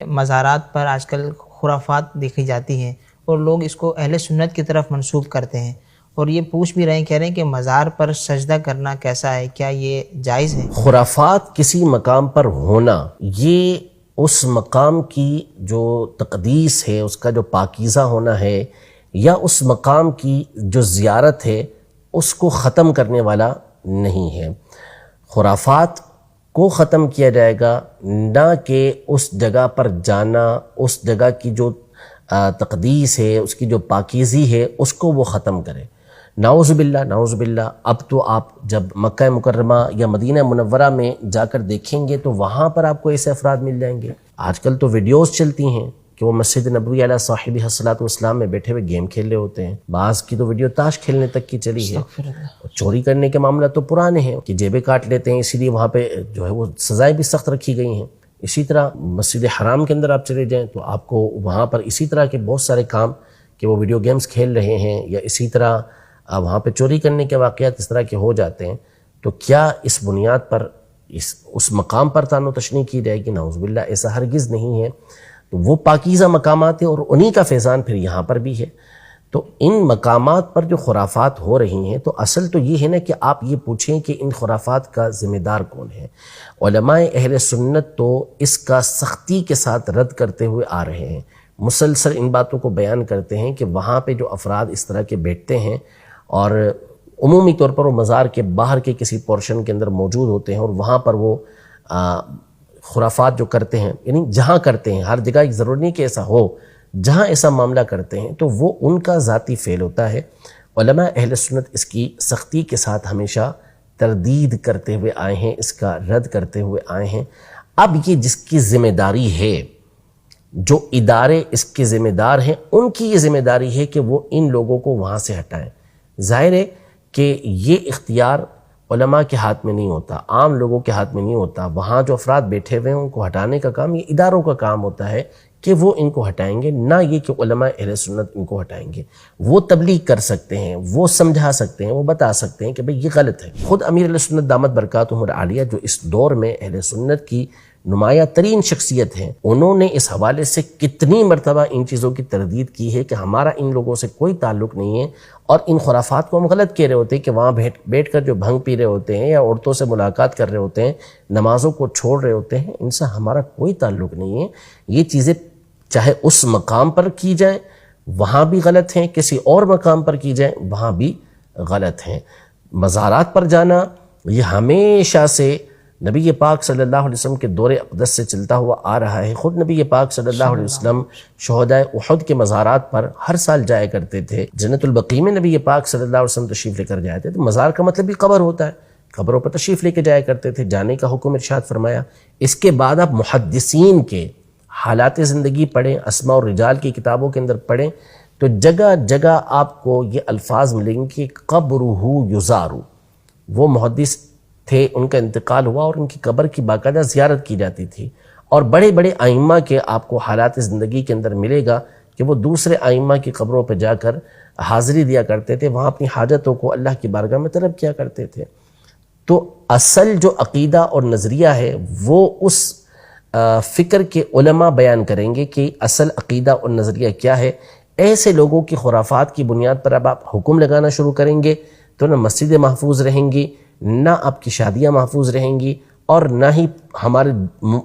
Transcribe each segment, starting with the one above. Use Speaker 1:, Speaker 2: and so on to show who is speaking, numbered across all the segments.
Speaker 1: مزارات پر آج کل خرافات دیکھی جاتی ہیں اور لوگ اس کو اہل سنت کی طرف منسوب کرتے ہیں، اور یہ پوچھ بھی رہے ہیں، کہہ رہے ہیں کہ مزار پر سجدہ کرنا کیسا ہے، کیا یہ جائز ہے؟
Speaker 2: خرافات کسی مقام پر ہونا یہ اس مقام کی جو تقدیس ہے، اس کا جو پاکیزہ ہونا ہے، یا اس مقام کی جو زیارت ہے اس کو ختم کرنے والا نہیں ہے۔ خرافات کو ختم کیا جائے گا نہ کہ اس جگہ پر جانا، اس جگہ کی جو تقدیس ہے، اس کی جو پاکیزی ہے، اس کو وہ ختم کرے۔ نعوذ باللہ نعوذ باللہ۔ اب تو آپ جب مکہ مکرمہ یا مدینہ منورہ میں جا کر دیکھیں گے تو وہاں پر آپ کو ایسے افراد مل جائیں گے۔ آج کل تو ویڈیوز چلتی ہیں کہ وہ مسجد نبوی علیہ صاحبہ الصلاۃ والسلام میں بیٹھے ہوئے گیم کھیل رہے ہوتے ہیں، بعض کی تو ویڈیو تاش کھیلنے تک کی چلی ہے۔ چوری کرنے کے معاملہ تو پرانے ہیں کہ جیبیں کاٹ لیتے ہیں، اسی لیے وہاں پہ جو ہے وہ سزائیں بھی سخت رکھی گئی ہیں۔ اسی طرح مسجد حرام کے اندر آپ چلے جائیں تو آپ کو وہاں پر اسی طرح کے بہت سارے کام کہ وہ ویڈیو گیمز کھیل رہے ہیں، یا اسی طرح وہاں پہ چوری کرنے کے واقعات اس طرح کے ہو جاتے ہیں۔ تو کیا اس بنیاد پر اس مقام پر طعن و تشنیع کی جائے گی؟ نعوذ باللہ، ایسا ہرگز نہیں ہے۔ تو وہ پاکیزہ مقامات ہیں اور انہی کا فیضان پھر یہاں پر بھی ہے۔ تو ان مقامات پر جو خرافات ہو رہی ہیں تو اصل تو یہ ہے نا کہ آپ یہ پوچھیں کہ ان خرافات کا ذمہ دار کون ہے۔ علماء اہل سنت تو اس کا سختی کے ساتھ رد کرتے ہوئے آ رہے ہیں، مسلسل ان باتوں کو بیان کرتے ہیں کہ وہاں پہ جو افراد اس طرح کے بیٹھتے ہیں اور عمومی طور پر وہ مزار کے باہر کے کسی پورشن کے اندر موجود ہوتے ہیں اور وہاں پر وہ خرافات جو کرتے ہیں، یعنی جہاں کرتے ہیں، ہر جگہ ایک ضروری نہیں کہ ایسا ہو، جہاں ایسا معاملہ کرتے ہیں تو وہ ان کا ذاتی فعل ہوتا ہے۔ علماء اہل سنت اس کی سختی کے ساتھ ہمیشہ تردید کرتے ہوئے آئے ہیں، اس کا رد کرتے ہوئے آئے ہیں۔ اب یہ جس کی ذمہ داری ہے، جو ادارے اس کے ذمہ دار ہیں، ان کی یہ ذمہ داری ہے کہ وہ ان لوگوں کو وہاں سے ہٹائیں۔ ظاہر ہے کہ یہ اختیار علماء کے ہاتھ میں نہیں ہوتا، عام لوگوں کے ہاتھ میں نہیں ہوتا۔ وہاں جو افراد بیٹھے ہوئے ہیں ان کو ہٹانے کا کام یہ اداروں کا کام ہوتا ہے کہ وہ ان کو ہٹائیں گے، نہ یہ کہ علماء اہل سنت ان کو ہٹائیں گے۔ وہ تبلیغ کر سکتے ہیں، وہ سمجھا سکتے ہیں، وہ بتا سکتے ہیں کہ بھئی یہ غلط ہے۔ خود امیر اہل سنت دامت برکاتہم العالیہ جو اس دور میں اہل سنت کی نمایاں ترین شخصیت ہیں، انہوں نے اس حوالے سے کتنی مرتبہ ان چیزوں کی تردید کی ہے کہ ہمارا ان لوگوں سے کوئی تعلق نہیں ہے، اور ان خرافات کو ہم غلط کہہ رہے ہوتے ہیں کہ وہاں بیٹھ کر جو بھنگ پی رہے ہوتے ہیں یا عورتوں سے ملاقات کر رہے ہوتے ہیں، نمازوں کو چھوڑ رہے ہوتے ہیں، ان سے ہمارا کوئی تعلق نہیں ہے۔ یہ چیزیں چاہے اس مقام پر کی جائیں وہاں بھی غلط ہیں، کسی اور مقام پر کی جائیں وہاں بھی غلط ہیں۔ مزارات پر جانا یہ ہمیشہ سے نبی پاک صلی اللہ علیہ وسلم کے دور اقدس سے چلتا ہوا آ رہا ہے۔ خود نبی پاک صلی اللہ علیہ وسلم شہدائے احد کے مزارات پر ہر سال جایا کرتے تھے۔ جنت البقیع میں نبی پاک صلی اللہ علیہ وسلم تشریف لے کر جائے تھے، تو مزار کا مطلب بھی قبر ہوتا ہے، قبروں پر تشریف لے کے جایا کرتے تھے، جانے کا حکم ارشاد فرمایا۔ اس کے بعد آپ محدثین کے حالات زندگی پڑھیں، اسماء اور رجال کی کتابوں کے اندر پڑھیں تو جگہ جگہ آپ کو یہ الفاظ ملیں گے کہ قبرہ یزار۔ وہ محدث تھے، ان کا انتقال ہوا اور ان کی قبر کی باقاعدہ زیارت کی جاتی تھی، اور بڑے بڑے ائمہ کے آپ کو حالات زندگی کے اندر ملے گا کہ وہ دوسرے ائمہ کی قبروں پہ جا کر حاضری دیا کرتے تھے، وہاں اپنی حاجتوں کو اللہ کی بارگاہ میں طلب کیا کرتے تھے۔ تو اصل جو عقیدہ اور نظریہ ہے وہ اس فکر کے علماء بیان کریں گے کہ اصل عقیدہ اور نظریہ کیا ہے۔ ایسے لوگوں کی خرافات کی بنیاد پر اب آپ حکم لگانا شروع کریں گے تو نہ مسجدیں محفوظ رہیں گی، نہ آپ کی شادیاں محفوظ رہیں گی، اور نہ ہی ہمارے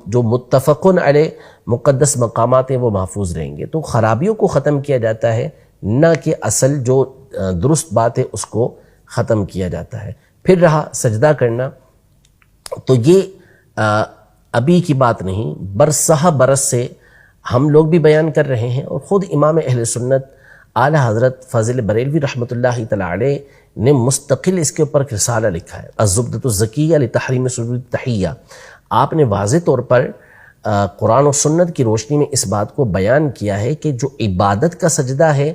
Speaker 2: جو متفقن علیہ مقدس مقامات ہیں وہ محفوظ رہیں گے۔ تو خرابیوں کو ختم کیا جاتا ہے، نہ کہ اصل جو درست بات ہے اس کو ختم کیا جاتا ہے۔ پھر رہا سجدہ کرنا، تو یہ ابھی کی بات نہیں، برسہ برس سے ہم لوگ بھی بیان کر رہے ہیں، اور خود امام اہل سنت اعلیٰ حضرت فاضل بریلوی رحمۃ اللہ تعالی علیہ نے مستقل اس کے اوپر رسالہ لکھا ہے، الزبدۃ الزکیہ لتحریم سجود التحیہ۔ آپ نے واضح طور پر قرآن و سنت کی روشنی میں اس بات کو بیان کیا ہے کہ جو عبادت کا سجدہ ہے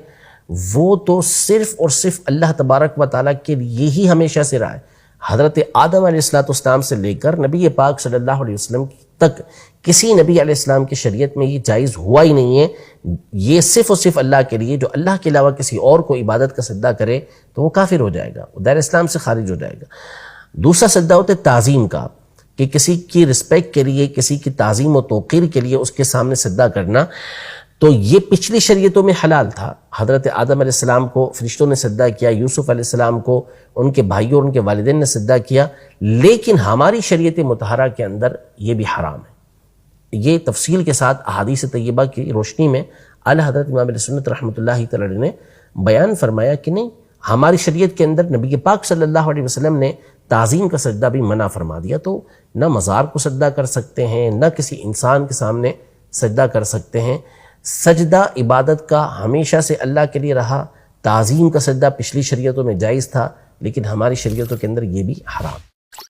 Speaker 2: وہ تو صرف اور صرف اللہ تبارک و تعالیٰ کے لیے ہی ہمیشہ سے رہا ہے۔ حضرت آدم علیہ السلام سے لے کر نبی پاک صلی اللہ علیہ وسلم تک کسی نبی علیہ السلام کی شریعت میں یہ جائز ہوا ہی نہیں ہے۔ یہ صرف اور صرف اللہ کے لیے، جو اللہ کے علاوہ کسی اور کو عبادت کا سجدہ کرے تو وہ کافر ہو جائے گا، وہ دائرہ اسلام سے خارج ہو جائے گا۔ دوسرا سجدہ ہوتا ہے تعظیم کا، کہ کسی کی رسپیکٹ کے لیے، کسی کی تعظیم و توقیر کے لیے اس کے سامنے سجدہ کرنا، تو یہ پچھلی شریعتوں میں حلال تھا۔ حضرت آدم علیہ السلام کو فرشتوں نے سجدہ کیا، یوسف علیہ السلام کو ان کے بھائیوں اور ان کے والدین نے سجدہ کیا، لیکن ہماری شریعت مطہرہ کے اندر یہ بھی حرام ہے۔ یہ تفصیل کے ساتھ احادیث طیبہ کی روشنی میں اعلیٰ حضرت امام اہل سنت رحمۃ اللہ تعالی نے بیان فرمایا کہ نہیں، ہماری شریعت کے اندر نبی پاک صلی اللہ علیہ وسلم نے تعظیم کا سجدہ بھی منع فرما دیا، تو نہ مزار کو سجدہ کر سکتے ہیں، نہ کسی انسان کے سامنے سجدہ کر سکتے ہیں۔ سجدہ عبادت کا ہمیشہ سے اللہ کے لیے رہا، تعظیم کا سجدہ پچھلی شریعتوں میں جائز تھا، لیکن ہماری شریعتوں کے اندر یہ بھی حرام۔